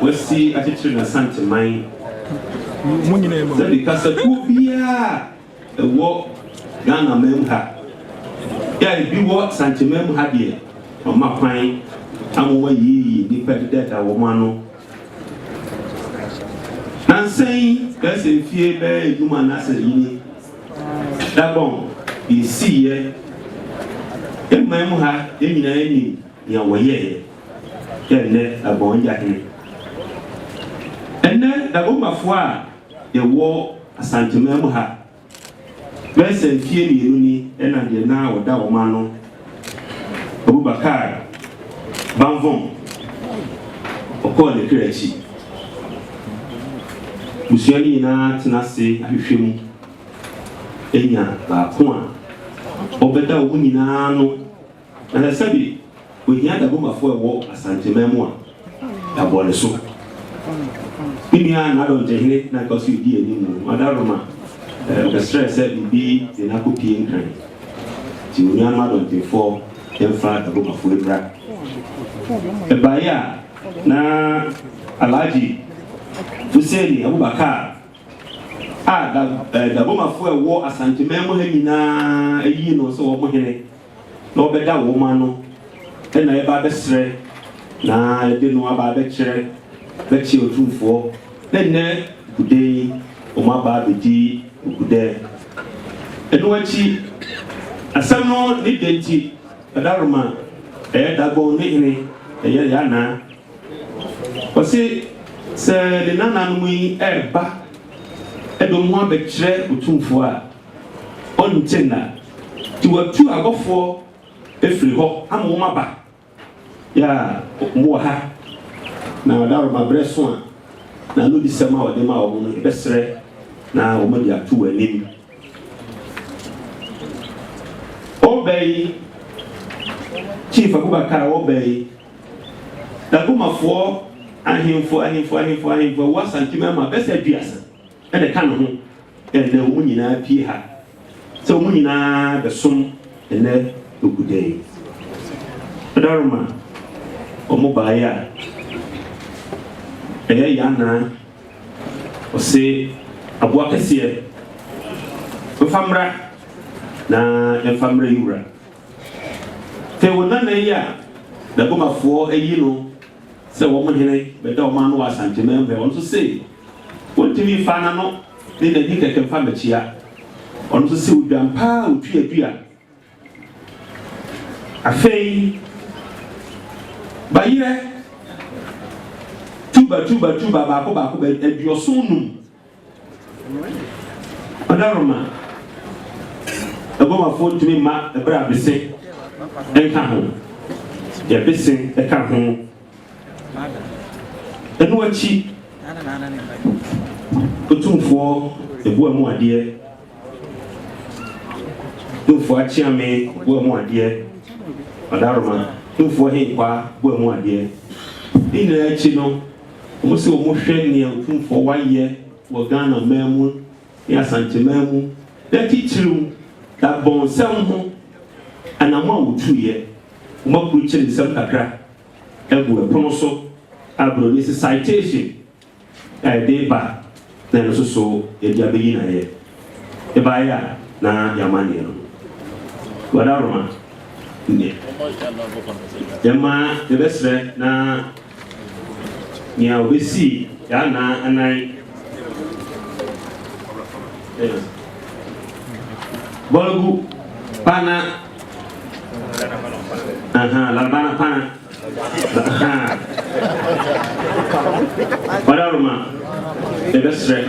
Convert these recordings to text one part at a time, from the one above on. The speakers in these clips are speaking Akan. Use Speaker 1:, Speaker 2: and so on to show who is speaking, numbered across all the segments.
Speaker 1: wasi atitiri na Asante man the because kubia ewo Ghana mem ha ya bi wo Asante mem ha de mama kwan amowa yi ni pedida wo mano nansen kase fie be eduma na se yi dabon isi ye emam ha enyina eni ya woye ene abon ya he ene Dagomba fo a ye wo Asante mem ha bese fie ni ni ena de na oda wo mano Abubakar Banvon okọ le krechi musuani na tenase ahwehwemu enya ba ko a obeda wo nyina no na sabi ohia Dagomba fo ewo Asante memu a abole so inia na don tehire na kosi di enimu madaroma o stress bi na kopie nkran ti onia ma don tefo emfa Dagomba fo ebra ebaya na Alhaji Fuseni Abubakar Dagomba fo ewo Asante memu ha nyina eyi no so wo mohene na obeda wo ma no na eba besre na ede no aba be kire be chi otumfo na ne gudei o ma ba bedi gude eno achi asam no ni denti adaroma Dagon ni hene ya na osi se le nana no yi eba edo mo be kire otumfo a on tena ti watu agofo efri ho amu maba ya mo ha na daroma breso a na no di sema o de ma o no besre na o mo di atu anim obey Chief Abubakar obey Dagomba fo ahimfo wa Asante mema bese aduasa e de ka no ho e de wo nyina pie ha se wo nyina be som ene ogudei daroma omo baaya yana ose abua kese famra na famra yura te wona na ya Dagomba fo ayi no se wo mo hene be da o ma no wa Asante membe on so say wontimi fa na no ni na dika ke fa machia on so say udampa otwi adua afei bayire tuba ba ko be aduosonum adaroma Dagomba fo ntimi ma ebra bese enka ho ya bese eka ho enu achi otumfo ebu amu ade tumfo achi ame bu amu ade adaroma tumfo he kwa bu amu ade ina achi no omo se omo hwe ne otumfo waye wo Ghana memu ya Asante memu da tichiru da bonsam ho anamwa wotuye omo kuru chiri sam kakra ebu epono so abro ni citation deba na no so e dia beyi na ye e ba ya na yamani no wadaroma ni yama de besre na nya obesi ya na anai bolugu pana larbana pana wadaroma de besre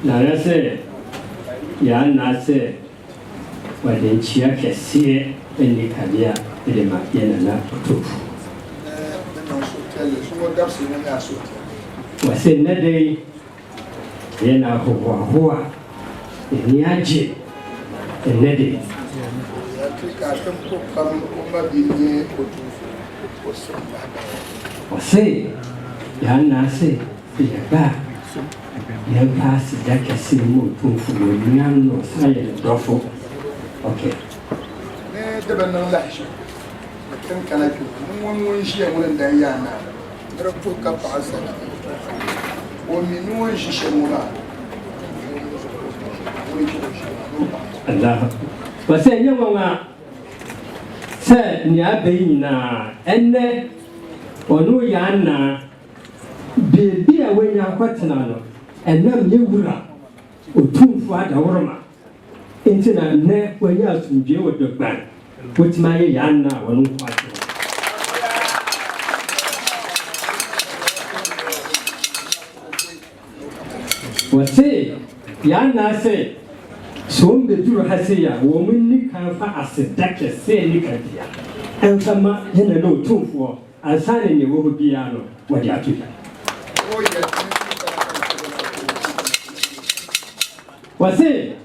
Speaker 2: Narase ya nase wadenchia kesie eni kabia ile makiena na tufu wase nede yena huwa Niaje, and Neddy. Or say, Yana say, Yaga, young pass the deck as see moon for your young or silent ruffle. Okay.
Speaker 3: The Banalash. Can I do one share one Diana? There are 2 cups. One no she shall
Speaker 2: Allah. But say, young mamma said, Niabina, and then, or no Yana, be away now, Quatanano, and then you or 2 for the Orma. Into the neck when you have to deal with the bank, which my Yana will not. What say, Yana say, so the two has a woman can fast as a doctor say, Nicadia, and some in a no 2 for assigning you will be piano. What you have to do. What say,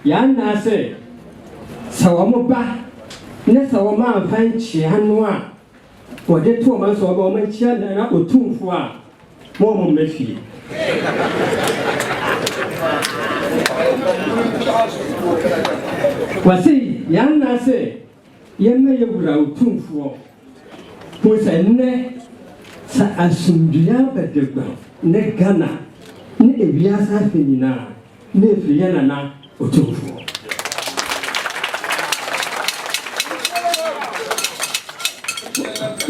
Speaker 2: Yana say, so I'm a back. Next, our man find Chianwa. For the 2 months of a woman, Chian and up with 2 for more Messi. What say, Yana say, you may have wrote 2 for was a neck Asumdia better, ne Ghana, ne Viasa Finina, ne Fiana or 2 for.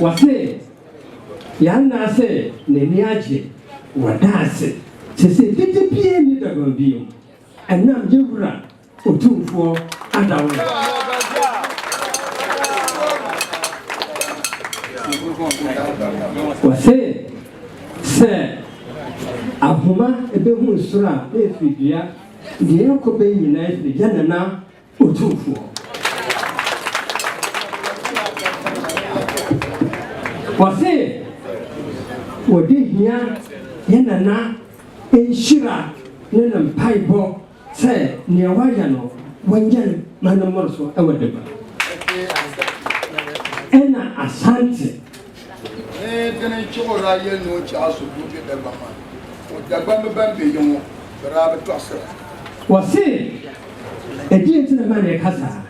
Speaker 2: What say, Yana say, Neniaji, what does it? She said, did the PN Dagomba, and now you run or 2 for and what say, sir, Abuma, a Bemun Sura, if we dear, the Uncle Bay United, the Yanana or 2 for. What say, what did here, Yanana, in Shira, Nenam Paibo, say, near Wayano, when Jan Manamorso, our deba. Ena Asante.
Speaker 3: Then Chora, no chance to do the Bama. What Dagomba Bambi, you Rabbit Tosser.
Speaker 2: What say, a dear to the man Casa.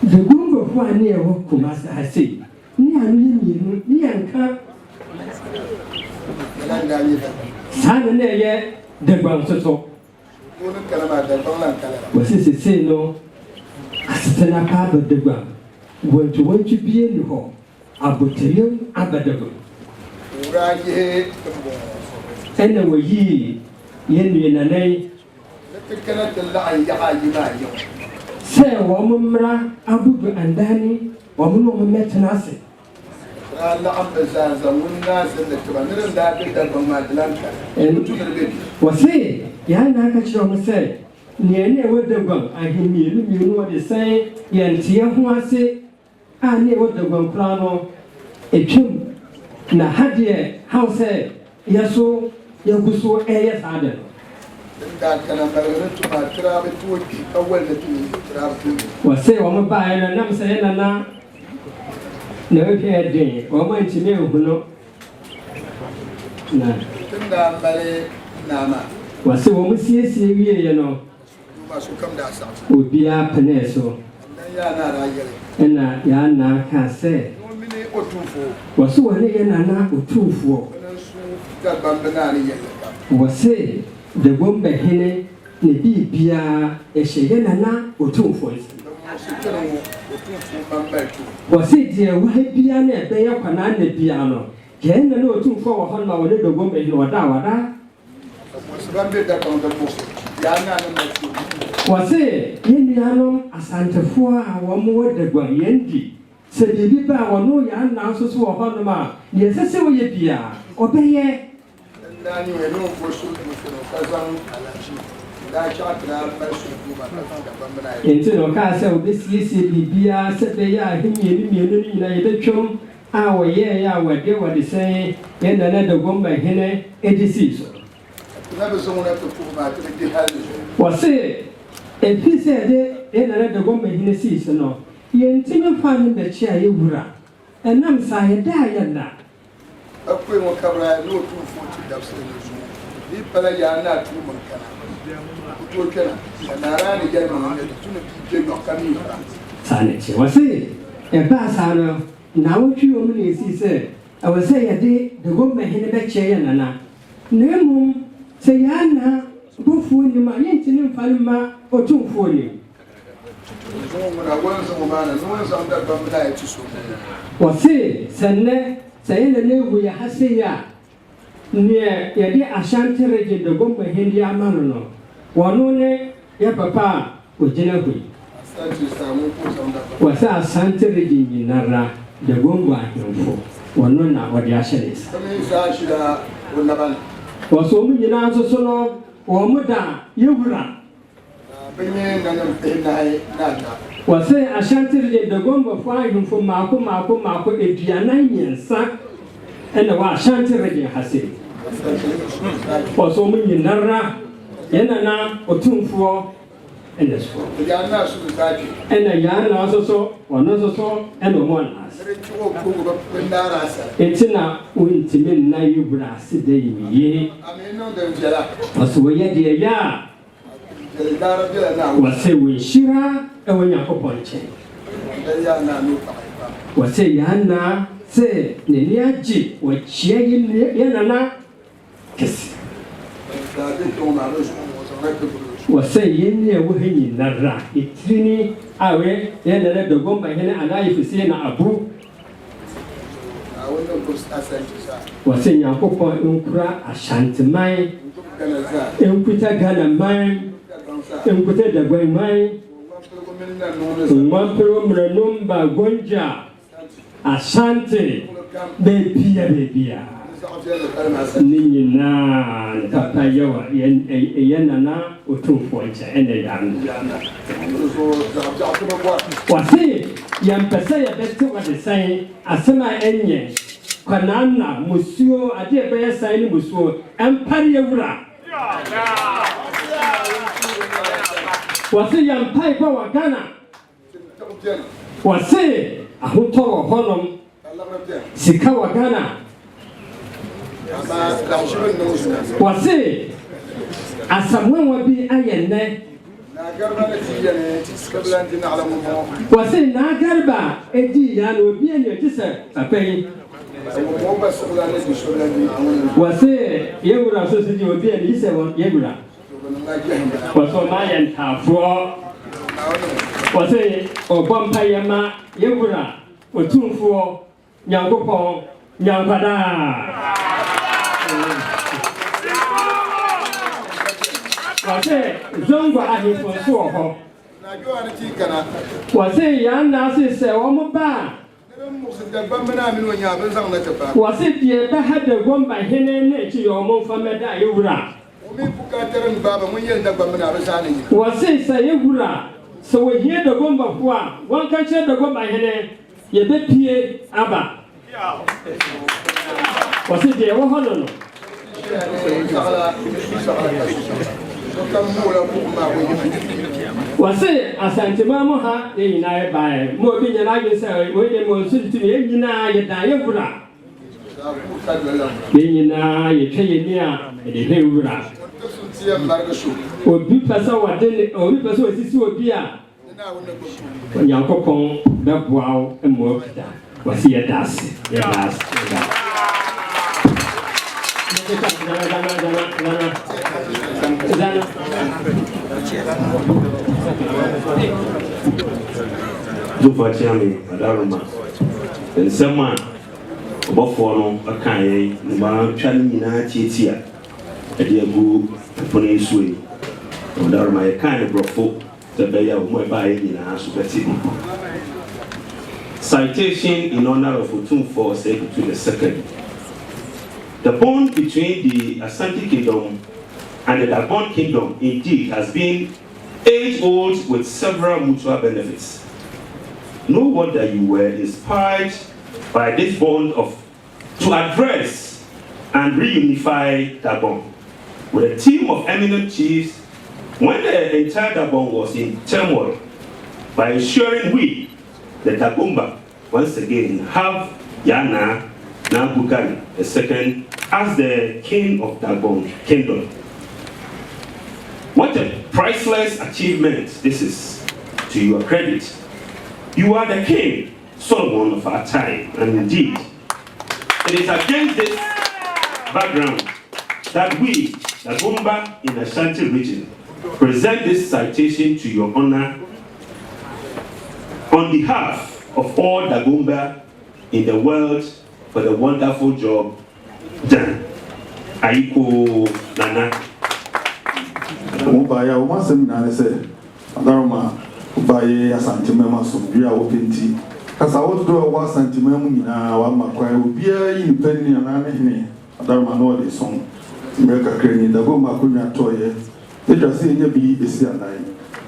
Speaker 2: The Gumbo who are near Kumasa has said, Nyanka Simon yet, the Bamso. Was this say no? Asante Papa the Bam. Want to be in the hall. Abutarium Abadabo. And there were ye, Yen and a say, Womra, Abu and Danny, Woman met Nasi. Was say, Yanaka say, near what the bum, I hear you know what they say, Yantia who I say. I near what the one plano, a chum, Nahadia, how say, Yaso, Yaguso, yes, Adam. That can I travel to a well to what say, woman by and I'm saying, now, no hair day, or went to me, no. What say, woman sees you know, would be a peneso. And Yana can say, was so a Yana or 2 for. Was say, the Wombahene, the Bia, a Shayana or 2 for. Was it dear, why Biana, they are Panana piano? Can no 2 for 100 little woman or Dawada? Was it Indianum Asante for our more the Guayendi? Said the Biba or no young answers for Honoma, yes, I say we be obey. And you know for sure, into the castle, this is the Bia, said they are him, United Chum, our year, where they were the same, and another woman, Hene, a disease. Was it if he said it in another woman in the season, no, you intend finding the chair you were, and I'm saying, die and that.
Speaker 3: A queen will cover no 240 dubs. The Palayana, 2 months. And I ran again on the 2 coming.
Speaker 2: Sanity was it? A pass now what you only see, sir. I will say a day the woman in the chair and Anna. No, say Anna, go for you, my intimate Palma or 2 for you. I was a woman and no one's on that bumble to so. Was it, Senne, saying the name we are saying near the Ashanti region, the Gomba Hindia Marano. One only, your papa, with Jenna. Was our Santa region in Nara, the Gomba Hilfo, or none what the Ashan is. Was only in answer so long, or Muda, you run. Was say Ashanti region, the Gomba flying from Marco, if you are 9 years, son, and the Ashanti region has it. Was only in Nara, Yenana, or Tumfo. And the school. And the yarn also, one also, and one as. It's not winter in Nayubra, Sidney, ye. Was we at the ya? Was say we Shira, and when you're upon chain. Was say Yana, say, Neniaji, what cheering Yanana kiss. Was saying near Wuhin Nara, it's Trini, away, then the Dagomba and I if say Abu. Was saying Yankopo Unkra, Ashanti mine, Unkuta Ghana mine, Unkuta the Gway mine, Mampero Mrenumba Gonja, Asante, baby. Nina, Tapayoa, Yanana, or 2 points, and a young. Was it? Young Passaya, that's what they say, Asama Enye, Kanana, Monsieur, a dear bear signing Monsieur, and Pariura. Was it young Piper or Ghana? Was it a hotel of Honum, Sikawa Ghana? Was it? As someone would be iron there. Was it Nagarba, a dear, would be in your dessert, a pay? Was it Yabura Society would be an Isa on Yabura? Was for my and half for? Was it or Bompayama, Yabura, or 2 for Yangopo, Yampada? Was it Zongo Ahi for so? Was it young Nasi say, oh, my was it the ever had the one by Hene to your move from Medayura? Was it Sayura? So we hear the gomba of one can share the gomba Hene, ye bet P. Abba. Was it the Ohano? Was it Asante Mamoha in I by more than I say, when they were to the Diabra. Being you pay near the Hebra. Or be person what then, or be person is so dear. When Yankopon, that wow, and work that was here, that's yes.
Speaker 1: Do for Jamie, Adaruma, and someone above for a kind, the man chanting in our cheatia, a dear group, upon his way. Adaruma, a kind of brofo, the bay of my buying in our super city. Citation in honor of Otumfo said to the second. The bond between the Asante Kingdom and the Dagomba Kingdom indeed has been age-old with several mutual benefits. No wonder you were inspired by this bond to address and reunify Dagomba with a team of eminent chiefs When the entire Gabon was in turmoil, by ensuring we, the Dagomba, once again have Yana Nabukali II as the king of Dagomba kingdom. What a priceless achievement this is, to your credit. You are the king, Solomon of our time, and indeed, it is against this background that we, Dagomba in the Ashanti region, present this citation to your honor on behalf of all Dagomba in the world for the wonderful job done. Aiko Nana.
Speaker 4: Ubaya umasem na se adaroma ubaye Asante mema so bia openti kasa wodo wa Asante mema nyina wa makwa obia yi penni na ne hene adaroma no de son meka kreni Dagomba kunwa toye etwa se nya bi esi anan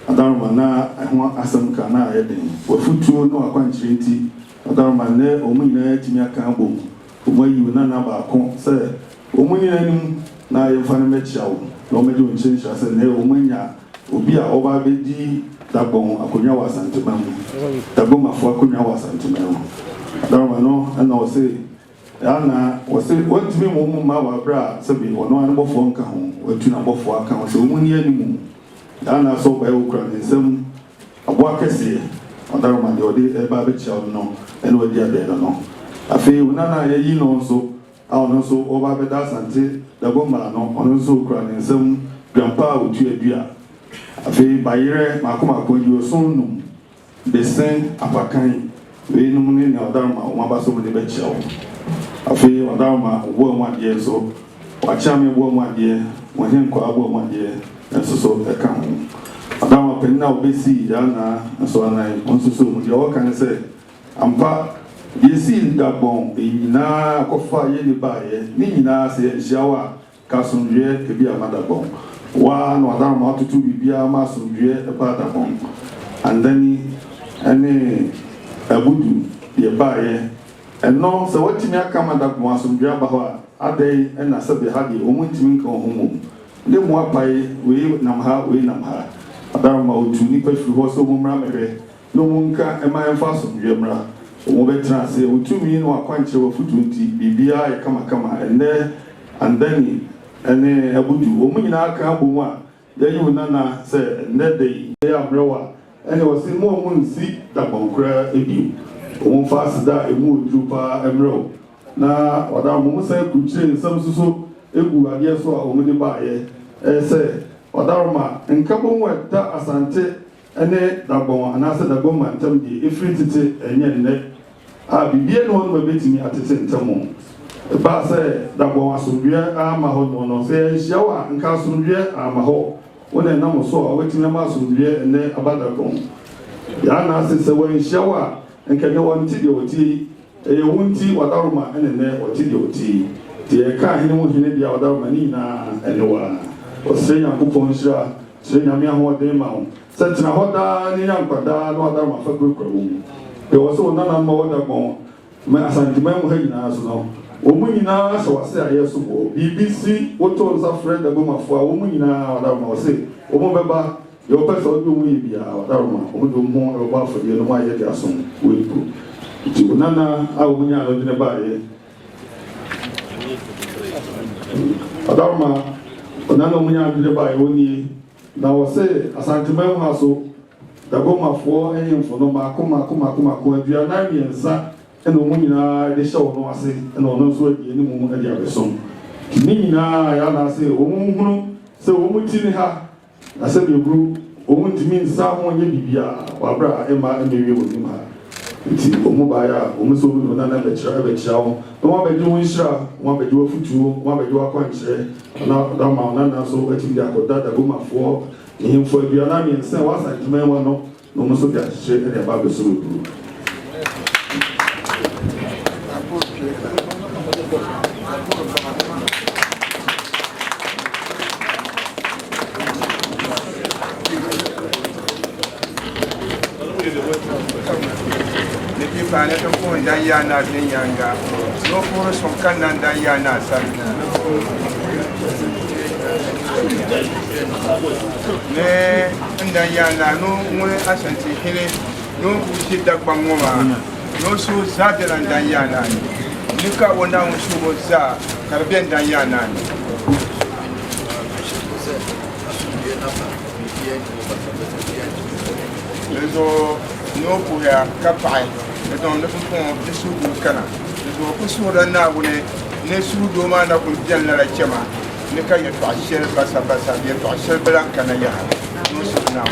Speaker 4: adaroma na ho asem ka na ayeden wafutuo no akwanchirenti adaroma ne omunyina timi aka abom omayi na na ba ko se omunyina nim na yemfa na mechiawo no me do nchencha se ne omanya obi a oba bedi Dagom akonya wa Asante memu Dagom afo akonya wa Asante memu adaroma no na o se ana o se wantimi mo ma wa bra se bi ono an bofo nka ho watu na bofo aka ho se omuni animu ana so ba e okra nsem abo akese adaroma de odi e ba be chiawo no ene odi ade no afi unana ye yi no so ono so oba be da Asante Dagomba no ono so okra nsem grandpa otu adua afi bayire makoma konju sonum desen apakan we no ne na adaroma o maba so de be chiawo afi adaroma wo mu ade so wachame wo mu ade wo hen ko abo mu ade enso so e kan adaroma penna obesi ya na so anai onso so mu de o kan se ampa yesi Gabon ina kofa ye ni baye ni nyina se jawa kasundwe ke bia Dagom wa no adaroma atutu bibia ma sundwe e ba Dagom andani ene abudu ye baye eno se watimi aka Dagom asundwe ba ho adai ena sabe hadi omuntimi nka homo le mu apai we nam ha adaroma otu ni pa fi ho so mu mra mehwe no munka e ma emfa asundwe mra o betra se otumi no akwanche wa futunti bibia e kama ene andani ene abudu o munyina aka abomu a yayi na se ene dei ya mrewa ene o se mo nsi Dagom kra ebi o mfa sida emu drupa emrew na oda mo se kuchire nsam suso egu ade so a o mu de baaye se odaroma nkabo nweta Asante ene Dagom anase Dagom antam di efritite enye ne bibie no no betimi atete ntamo ba se Dagom asundwe ama ho no se hyawa nka asundwe ama ho wona nam so a wetimi ma asundwe ene Dagom ya na se won hyawa nka ne wonti de oti wonti wadaroma ene ne oti de oti de ka hene mo hene dia wadaroma ni na ene wa o se nya kupon shira se nya mi ho de ma ho se tina hoda ni nya kwada no wadaroma fa kwekwawo e wo so na ma Dagom ma Asante memu hanyina so no wo munyina so wase aye so bo BBC woto nsa friend Dagom afo a wo munyina wadaroma wase wo mo beba yo pesa odu mu yibia wadaroma wo do mo e ba afodie no ma ye de aso wo iku ti nana a wo munya no de ba ye wadaroma nana wo munya de ba ye woni na wase Asante memu ha so Dagom afo ehemfo no ma koma adua na miensa eno mu nyina de hye wo no ase eno no so adie ni mu ade abesom ni nyina ya na ase wo mu hunu se wo mu tini ha na se bebru wo mu timi nsa ho nye bibia wa bra ema emewie wo nim ha ti wo mu ba ya wo mu so no na be kira wo no wa be di wo nhira wo be di wo futuo wo be di wo akwankyere na da ma na so ati di akoda Dagom afo ehemfo adua na miensa wa Asante memu no no mu so ga hye e ba be so ru
Speaker 5: Pane to ko dan yana din yanga no ko son kan nan dan yana san ne Ndanyana no mwe Asantehene no bushi Dagomba no so zadela Ndanyana nika wona unsubo za karbe Ndanyana lezo no puya kapai lezo no ko isudu kana lezo ko sura na wone ne sudu ma na ko janna la chema ne ka yeto ashel basa basa yeto ashel blan kana ya no sudu na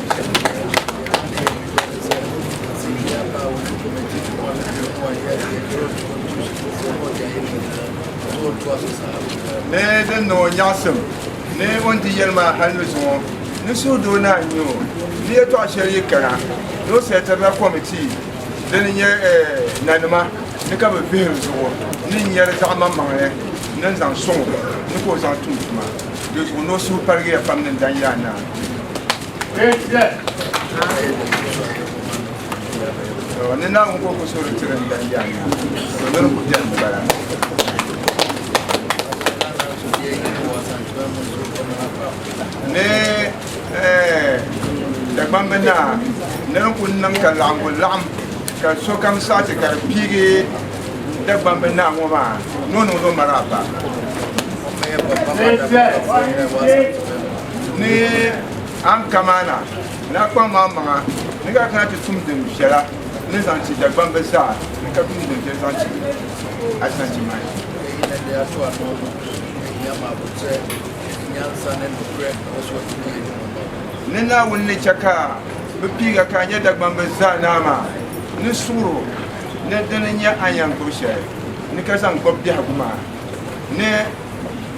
Speaker 5: ne den no nyasem ne wonti yelma halu so ne sudu na nyo ne to ashel yekara no setara committee den ye nanuma ne ka be behel so ni nyere zama mangye nan zan son ni ko zan tutuma de so no su parge ya famne Ndanyana ne na ko ko so retire Ndanyana so ne ko jan bara ne Dagomba na ne ko nan ka lam ka so kam sa te ka pige Dagomba na ngoma no maraba ni an kamana na kwa mama ni ka kana tum dem shela ni zanti Dagomba sa ni ka tum dem zanti Asante mai ni na wonni chaka bipiga kanya Dagomba za nama ni suru ne denenya ayan kurushe ni ka san gobbi hakuma ne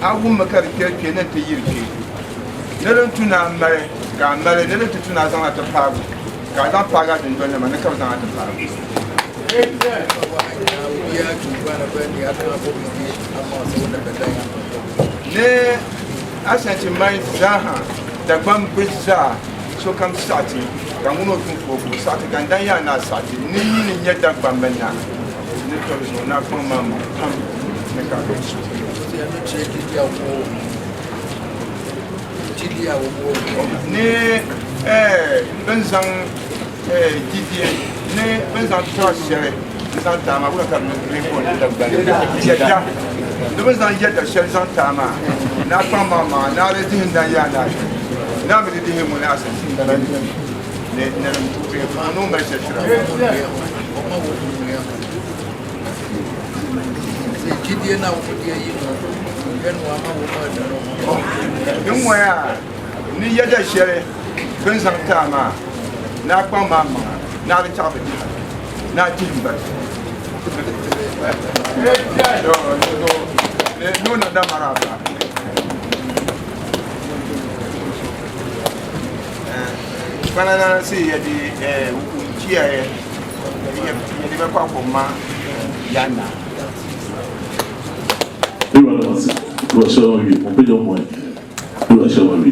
Speaker 5: awu makar ke ne te yirke ne ran tuna mare ka mare ne te tuna zan ta fagu ka zan faga din don ne ka zan ta fagu ne Asante mai zaha Dagomba za so kam sati kan uno tun fofo sati kan Ndanyana sati ni nye Dagomba na ni to so na kwa mama pam ne ka ko so ni benzan didie ni benzan trashere zan tama ko ka ni ko Dagomba ya de benzan yeta shel zan tama na kwa mama na le din Ndanyana na me di hemu na Asante ne no me se tira se kidie na wo die yi no enu ama wo ma no ya ni yeda shere ben tama na kwa mama na le chabe na timba no na da maraba Banana see the chair, you never come from Ma Yana.
Speaker 6: You are showing you, open your mind. You are showing me.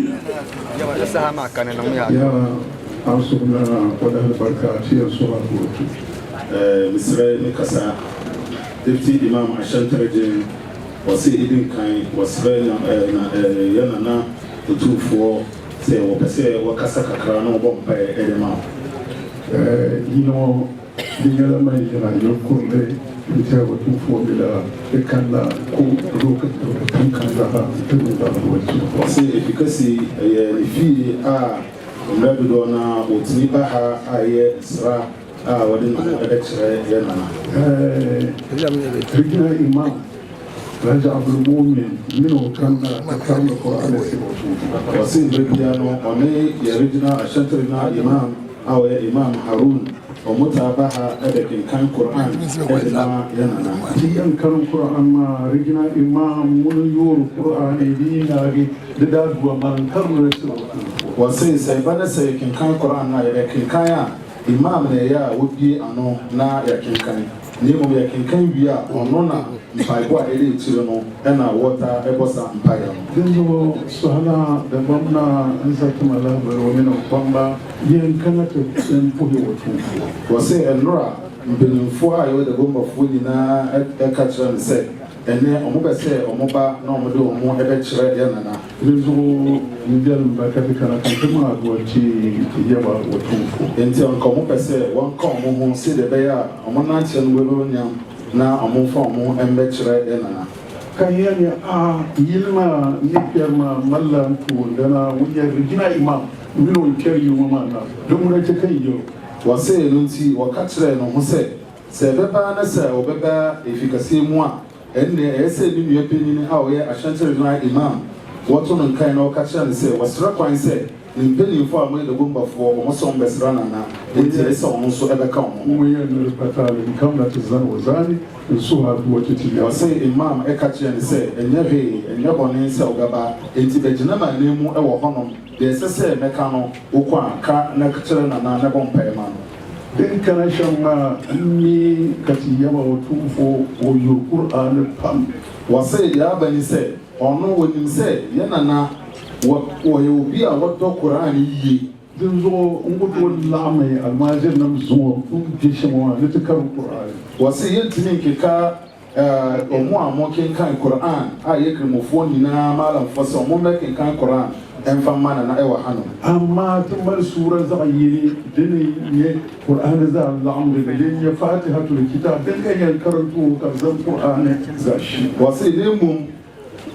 Speaker 4: Mr. Mikasa, Deputy Imam Ashanti was eating kind, was very Yana, the 2-4. Say what I say, what Casacra no bomb by Edema. You know, the other man, you could which I was 2-4 the Kanda, look at the Kanda, say, because if you are Rabidona, what's Nibaha, I Sra, what in the lecture, Yana. Imam. Raja Abibirem, Mino Kanda, Kanda for Alesi. Was in Regiano, on the original Ashanti Imam, our Imam Harun, or Mutabaha, Edekin Kan Quran, Edna Yanana. The young Kan Quran, original Imam, Munu Quran, the Dagomba, Karmel. Was saying, Bana say, King Kan Quran, Edekin Kaya, Imam Nea would be a no, na Yakin Kan. Nemo Yakin Bia, or Nona. Mpaibwa ele chiro ena water ebosa mpaya denzo sohala da bamna nzaki malaba wamena kwamba yenkana to mpuhi wotu wase enra mbenimfo ayo da bomba funi na ekatra nse ene omoba se omoba na omodo omo ebe chire ya nana
Speaker 6: Rezo Indian Bakatikana Kantama, what she Yaba, what to
Speaker 7: until Como Pese, one come on, see the Baya, a month and Wilonia, now a more formal and better than
Speaker 6: Kayanya, Yilma, Nipiama, Malam, Dana, we have Regina Imam, we don't carry you, Mamma, don't let you you.
Speaker 7: Was say, Lunti, or Catcher, no one said, say, Beba, Nessa, or Beba, if you can see moi, and the essay in your opinion, how we are Ashanti Imam. What on kind of catcher and say, was struck and said, in penny for me the Gumba for almost some best runner now, and there is also ever come.
Speaker 6: We are in the Patal, and come that is Zanwazani, and so hard to watch it.
Speaker 7: I say, Imam, a catcher and say, and your hay, and your bonnet, Gaba, and Tibet, name our honor. There's a say, Mecano, Uqua, car, Nectar, and another payment.
Speaker 6: Then can I show me Katiyama or 2 or your Quran pump?
Speaker 7: Was say, the Abani said, or no, when you say, Yanana, what will be a what Quran ye?
Speaker 6: There's all Lame, a Majanam Zone, Gishamo, little Quran.
Speaker 7: Was saying to me, Kika, or more mocking kind Quran, I agree with one Malam for some more making kind Quran, and from man and I were Hano.
Speaker 6: Amma Suras are ye, then Quran is a long, then your father had to the Kita, then I current to Quran, Zash.
Speaker 7: Was a name.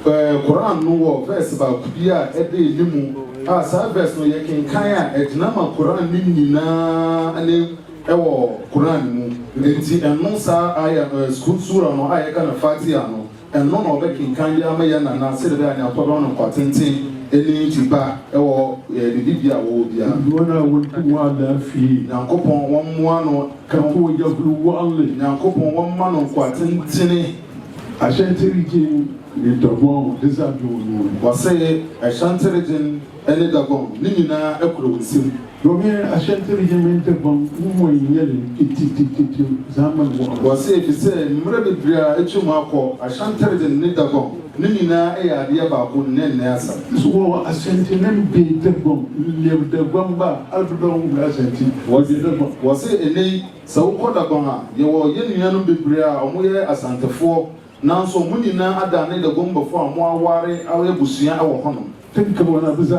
Speaker 7: Quran no verse about Kubia every limu. As I verse no yakin kaya et nama Quran nina and Quran enti and no sa aya school sura no aya kana fatia no and none of baking kaya maya na said that na pardon no kwatintin eni tiba bibia wo bia
Speaker 6: Dona would wada fi
Speaker 7: Nyankopon won mo no
Speaker 6: kan ko yablu walle
Speaker 7: Nyankopon won ma no kwatintini
Speaker 6: Ashanti region in Dagomba, this are doing.
Speaker 7: Was say Ashanti region and Dagomba, Nina Ekro.
Speaker 6: Romy Ashanti region in Dagomba, who yelling, Zaman
Speaker 7: was say if you say, Murabia, Echumako, Ashanti region in Dagomba, Nina Ea Diaba, Nasa.
Speaker 6: So Ashanti name be Dagomba, Dagomba, Alberdom, Ashanti,
Speaker 7: was it a name so called Dagomba, you were Yenian Bibria, or Moya Asante for. Now, so many now are done in the Gumba for more worry, our Busia, our honor.
Speaker 6: Think of what I was to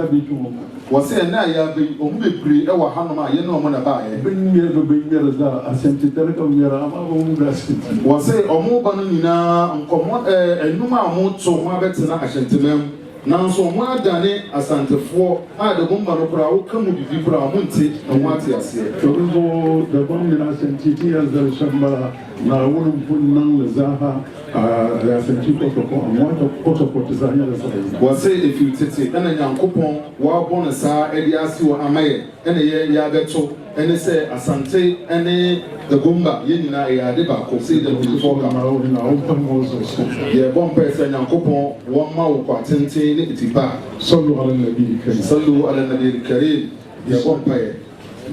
Speaker 7: was saying now, you have been only our Hanoma, you know, when I buy.
Speaker 6: Bring me a Asante Telecom, your
Speaker 7: was say, or more banana, and come on, and no more so my better Ashanti. Now, so more than it, Asante for, I the Gumba Opera, come with the Vibra Munti, and what I say.
Speaker 6: So the bomb in Asante as the Shamba, now wouldn't put none Zaha.
Speaker 7: Was say if you take and a young coupon, war bonus, Eddie Asio Amaye, and a year Yabeto, and they say Asante, and the Gumba, Yenina, Deba, say them before in our open also. Yeah, one person, young coupon, 1 mile, quantity, Tipa, Solo Alan Karim, yeah, one pair.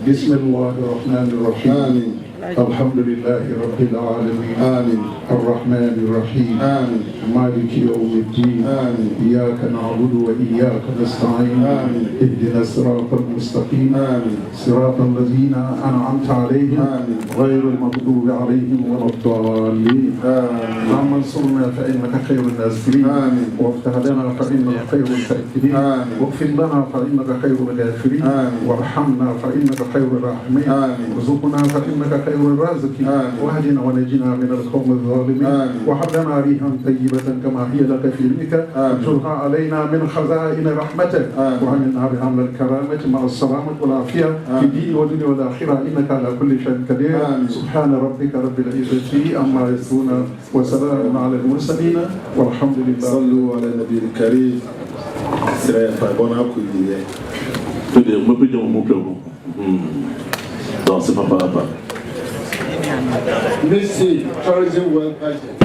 Speaker 6: Bismillah ar-Rahman ar-Rahim. الحمد لله رب العالمين
Speaker 7: آمين
Speaker 6: الرحمن الرحيم
Speaker 7: آمين
Speaker 6: مالك يوم الدين
Speaker 7: آمين
Speaker 6: إياك نعبد وإياك نستعين
Speaker 7: آمين
Speaker 6: اهدنا الصراط المستقيم
Speaker 7: آمين
Speaker 6: صراط الذين أنعمت عليهم
Speaker 7: آمين
Speaker 6: غير المغضوب عليهم ولا الضالين اللهم انصرنا فإنك خير الناصرين وافتح لنا فإنك خير الفاتحين واغفر لنا فإنك خير الغافرين وارحمنا فإنك خير الراحمين وارزقنا فإنك خير الرازقين واهدنا ونجنا من القوم الظالمين وهب لنا ريحا طيبة كما هي لك في علمك وانشرها علينا من خزائن رحمتك وعلنا بحمل الكرامة مع السلامة والعافية في الدين والدنيا والآخرة إنك على كل شيء قدير سبحان ربك رب العزة عما يصفون وسلام على المرسلين والحمد لله.
Speaker 7: صلوا على النبي الكريم. سلام فايبونا كويلي.
Speaker 6: تدي مبيجو مبلغ. Danse papa.
Speaker 3: Merci, tourism world budget.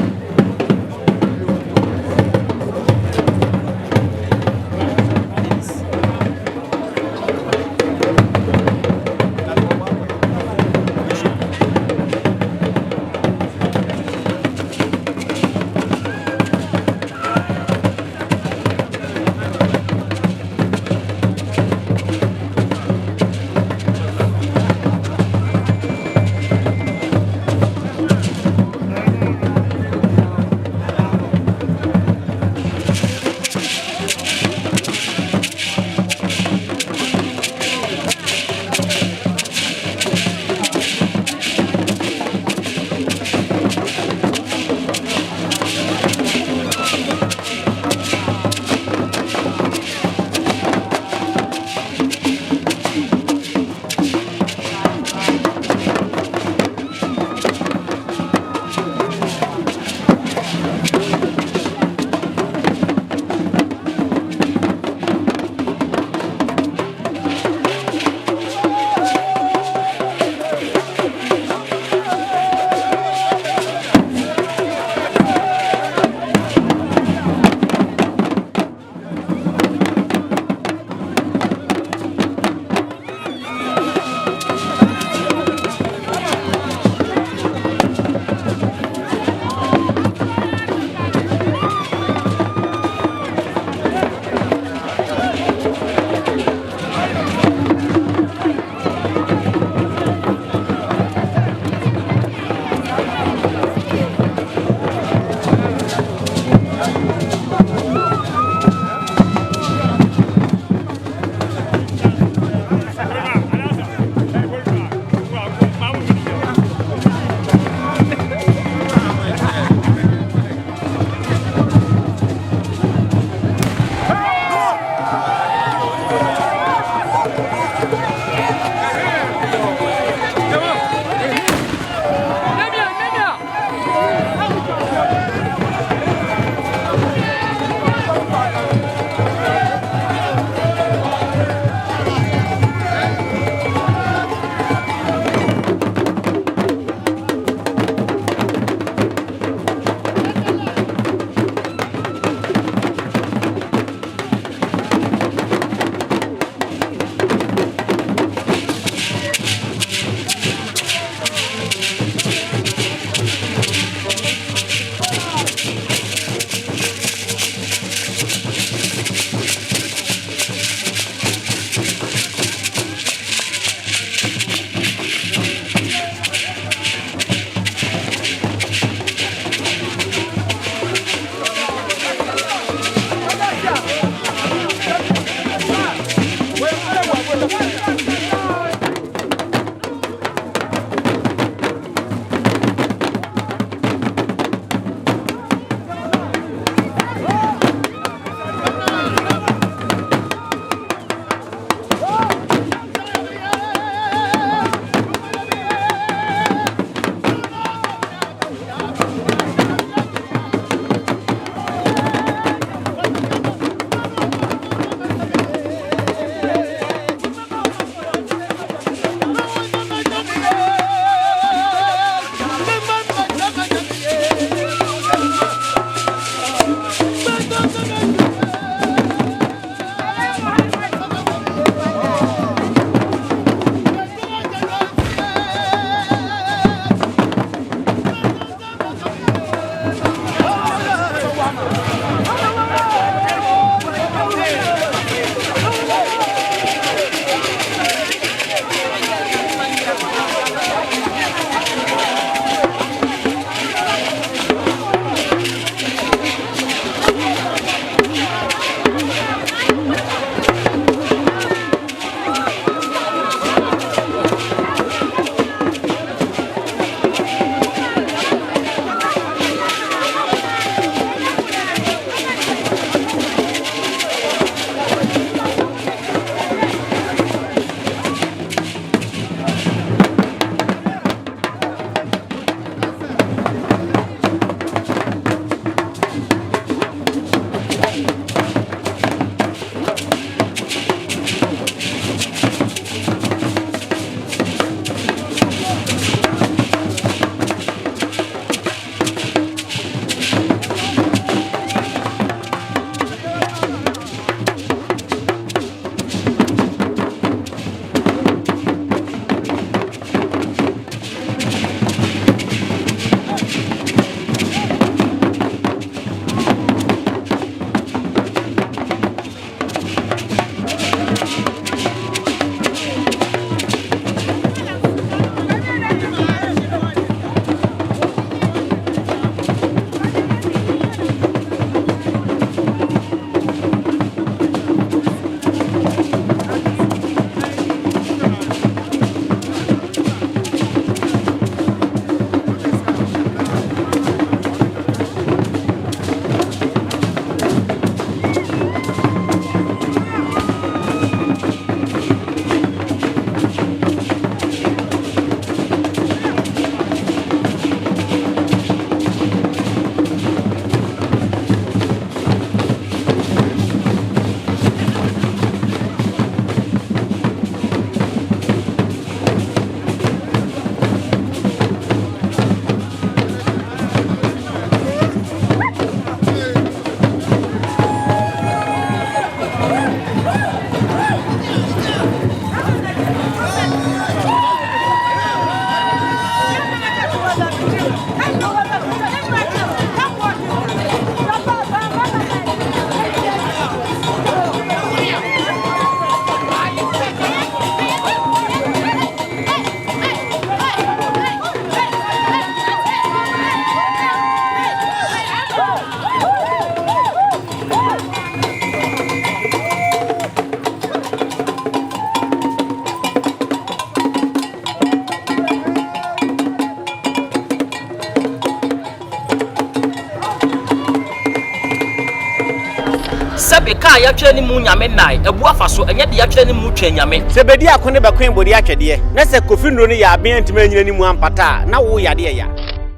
Speaker 8: Sabeka ya twani mu nyame nai ebu afaso enye de ya twani mu twa nyame
Speaker 9: sebedi akone bakwen bodi atwede na se kofi ndro ne ya aben ntime nyina ni mu ampata na wo yade ya